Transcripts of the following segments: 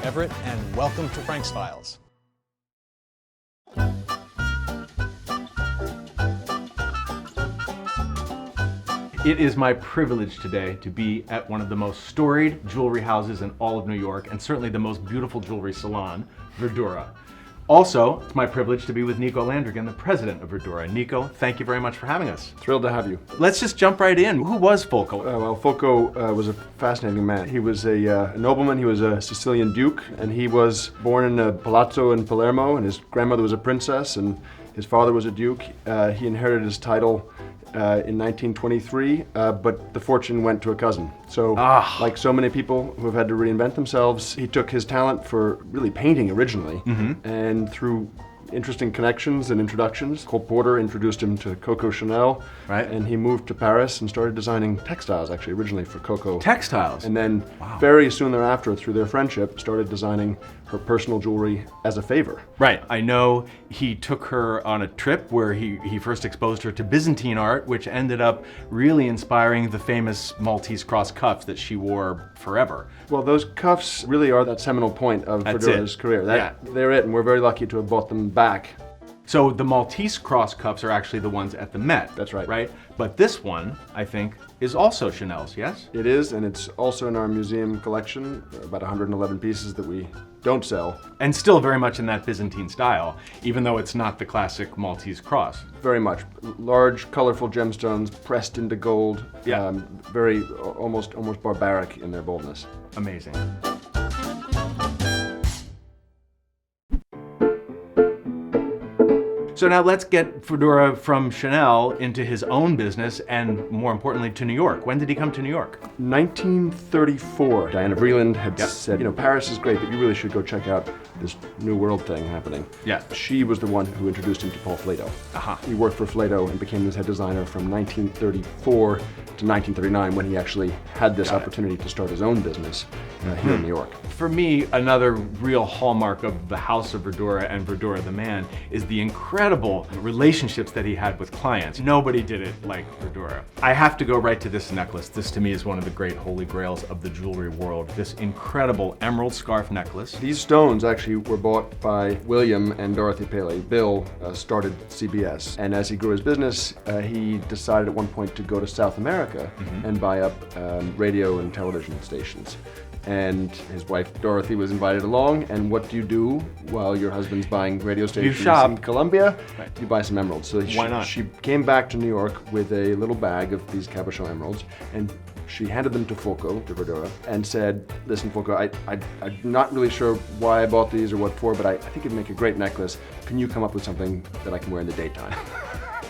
Everett, and welcome to Frank's Files. It is my privilege today to be at one of the most storied jewelry houses in all of New York, and certainly the most beautiful jewelry salon, Verdura. Also, it's my privilege to be with Nico Landrigan, the president of Verdura. Nico, thank you very much for having us. Thrilled to have you. Let's just jump right in. Who was Folco? Folco was a fascinating man. He was a nobleman, he was a Sicilian duke, and he was born in a palazzo in Palermo, and his grandmother was a princess, and his father was a duke. He inherited his title in 1923, but the fortune went to a cousin. So, like so many people who have had to reinvent themselves, he took his talent for really painting originally, and through interesting connections and introductions, Cole Porter introduced him to Coco Chanel, Right. and he moved to Paris and started designing textiles, actually, originally for Coco. Textiles? And then very soon thereafter, through their friendship, started designing her personal jewelry as a favor. Right. I know he took her on a trip where he first exposed her to Byzantine art, which ended up really inspiring the famous Maltese cross cuffs that she wore forever. Well, those cuffs really are that seminal point of That's Verdura's it. career. They're it, and we're very lucky to have bought them back. So the Maltese cross cuffs are actually the ones at the Met. That's right. Right? But this one, I think, is also Chanel's, yes? It is, and it's also in our museum collection, about 111 pieces that we don't sell. And still very much in that Byzantine style, even though it's not the classic Maltese cross. Very much. Large, colorful gemstones pressed into gold. Yeah. Very, almost barbaric in their boldness. Amazing. So now let's get Verdura from Chanel into his own business and, more importantly, to New York. When did he come to New York? 1934. Diana Vreeland had said, Paris is great, but you really should go check out this New World thing happening. Yeah. She was the one who introduced him to Paul Flato. He worked for Flato and became his head designer from 1934 to 1939 when he actually had this opportunity to start his own business here in New York. For me, another real hallmark of the House of Verdura and Verdura the man is the incredible relationships that he had with clients. Nobody did it like Verdura. I have to go right to this necklace. This to me is one of the great holy grails of the jewelry world. This incredible emerald scarf necklace. These stones actually were bought by William and Dorothy Paley. Bill started CBS, and as he grew his business, he decided at one point to go to South America and buy up radio and television stations. And his wife Dorothy was invited along, and what do you do while your husband's buying radio stations shop. in Colombia? Right. You buy some emeralds. So Why not? She came back to New York with a little bag of these cabochon emeralds, and she handed them to Folco, to Verdura, and said, listen, Folco, I'm not really sure why I bought these or what for, but I think it'd make a great necklace. Can you come up with something that I can wear in the daytime?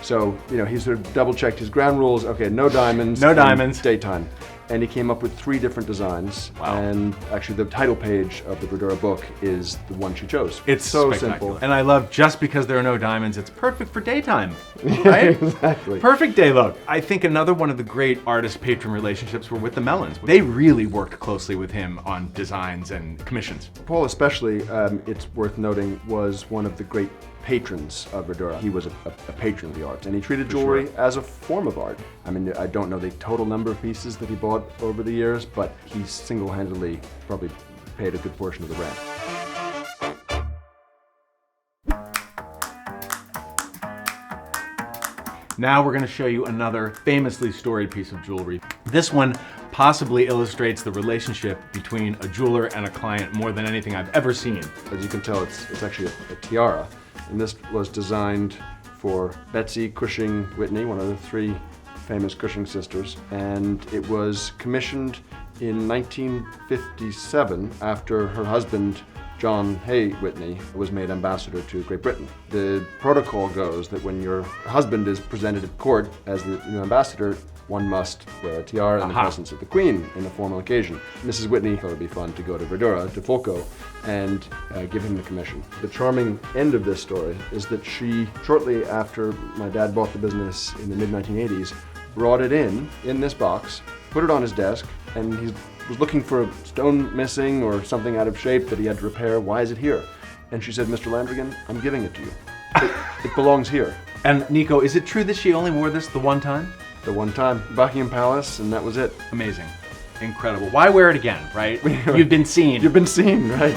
So, he sort of double-checked his ground rules. Okay, no diamonds. No diamonds. Daytime. And he came up with 3 different designs. Wow. And actually the title page of the Verdura book is the one she chose. It's so spectacular. simple. And I love just because there are no diamonds, it's perfect for daytime, right? Exactly. Perfect day look. I think another one of the great artist-patron relationships were with the Mellons. They really worked closely with him on designs and commissions. Paul especially, it's worth noting, was one of the great patrons of Verdura. He was a patron of the arts, and he treated jewelry as a form of art. I mean, I don't know the total number of pieces that he bought over the years, but he single-handedly probably paid a good portion of the rent. Now we're going to show you another famously storied piece of jewelry. This one possibly illustrates the relationship between a jeweler and a client more than anything I've ever seen. As you can tell, it's actually a tiara, and this was designed for Betsy Cushing Whitney, one of the 3 famous Cushing sisters, and it was commissioned in 1957 after her husband, John Hay Whitney, was made ambassador to Great Britain. The protocol goes that when your husband is presented at court as the new ambassador, one must wear a tiara in the presence of the Queen in a formal occasion. Mrs. Whitney thought it would be fun to go to Verdura, to Folco, and give him the commission. The charming end of this story is that she, shortly after my dad bought the business in the mid-1980s, brought it in this box, put it on his desk, and he was looking for a stone missing or something out of shape that he had to repair. Why is it here? And she said, Mr. Landrigan, I'm giving it to you. It belongs here. And Nico, is it true that she only wore this the one time? The one time, Buckingham Palace, and that was it. Amazing. incredible. Why wear it again, right? You've been seen. You've been seen, right?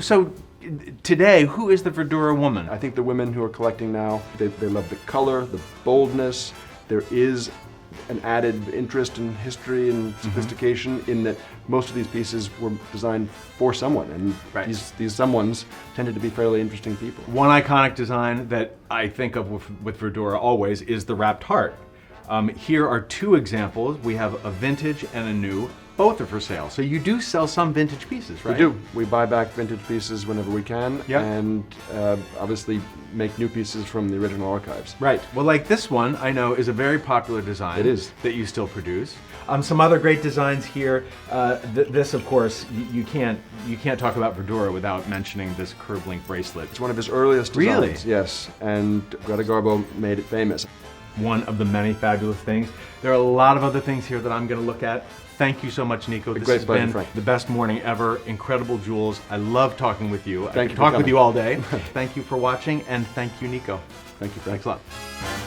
So today, who is the Verdura woman? I think the women who are collecting now, they love the color, the boldness. There is an added interest in history and sophistication in that most of these pieces were designed for someone, and these someones tended to be fairly interesting people. One iconic design that I think of with Verdura always is the wrapped heart. Here are two examples. We have a vintage and a new. Both are for sale. So you do sell some vintage pieces, right? We do. We buy back vintage pieces whenever we can, and obviously make new pieces from the original archives. Right. Well, like this one, I know is a very popular design. It is. That you still produce. Some other great designs here. This, of course, you can't talk about Verdura without mentioning this curb link bracelet. It's one of his earliest designs. Really? Yes, and Greta Garbo made it famous. One of the many fabulous things. There are a lot of other things here that I'm going to look at. Thank you so much, Nico. This has been the best morning ever. Incredible jewels. I love talking with you. I could talk with you all day. Thank you for watching, and thank you, Nico. Thank you, Frank. Thanks a lot.